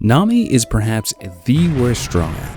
Nami is perhaps the worst straw hat.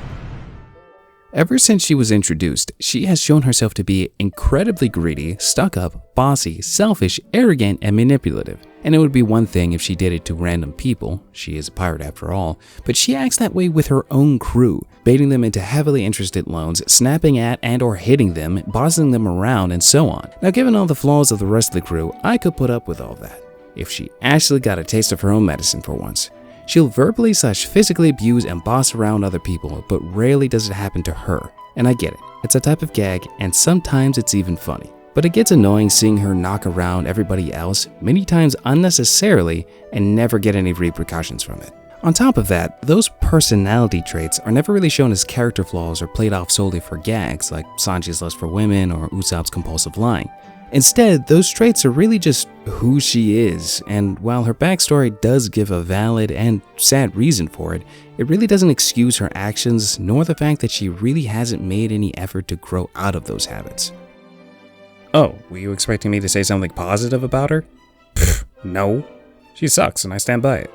Ever since she was introduced, she has shown herself to be incredibly greedy, stuck-up, bossy, selfish, arrogant, and manipulative. And it would be one thing if she did it to random people, she is a pirate after all, but she acts that way with her own crew, baiting them into heavily interested loans, snapping at and or hitting them, bossing them around, and so on. Now, given all the flaws of the rest of the crew, I could put up with all that, if she actually got a taste of her own medicine for once. She'll verbally/physically abuse and boss around other people, but rarely does it happen to her. And I get it, it's a type of gag, and sometimes it's even funny. But it gets annoying seeing her knock around everybody else, many times unnecessarily, and never get any repercussions from it. On top of that, those personality traits are never really shown as character flaws or played off solely for gags, like Sanji's lust for women or Usopp's compulsive lying. Instead, those traits are really just who she is, and while her backstory does give a valid and sad reason for it, it really doesn't excuse her actions, nor the fact that she really hasn't made any effort to grow out of those habits. Oh, were you expecting me to say something positive about her? Pfft, no. She sucks, and I stand by it.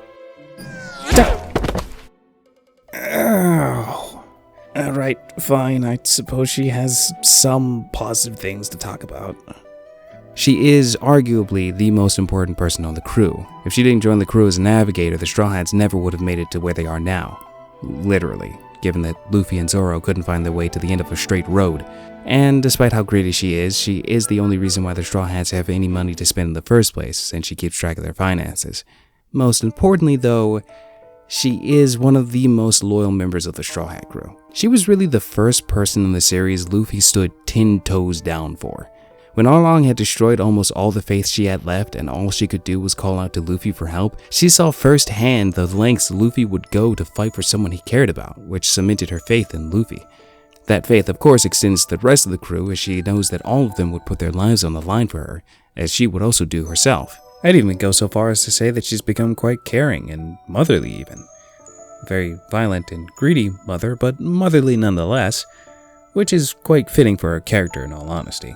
Oh. Alright, fine, I suppose she has some positive things to talk about. She is arguably the most important person on the crew. If she didn't join the crew as a navigator, the Straw Hats never would have made it to where they are now. Literally, given that Luffy and Zoro couldn't find their way to the end of a straight road. And despite how greedy she is the only reason why the Straw Hats have any money to spend in the first place, since she keeps track of their finances. Most importantly though, she is one of the most loyal members of the Straw Hat crew. She was really the first person in the series Luffy stood 10 toes down for. When Arlong had destroyed almost all the faith she had left and all she could do was call out to Luffy for help, she saw firsthand the lengths Luffy would go to fight for someone he cared about, which cemented her faith in Luffy. That faith of course extends to the rest of the crew, as she knows that all of them would put their lives on the line for her, as she would also do herself. I'd even go so far as to say that she's become quite caring and motherly even. Very violent and greedy mother, but motherly nonetheless, which is quite fitting for her character in all honesty.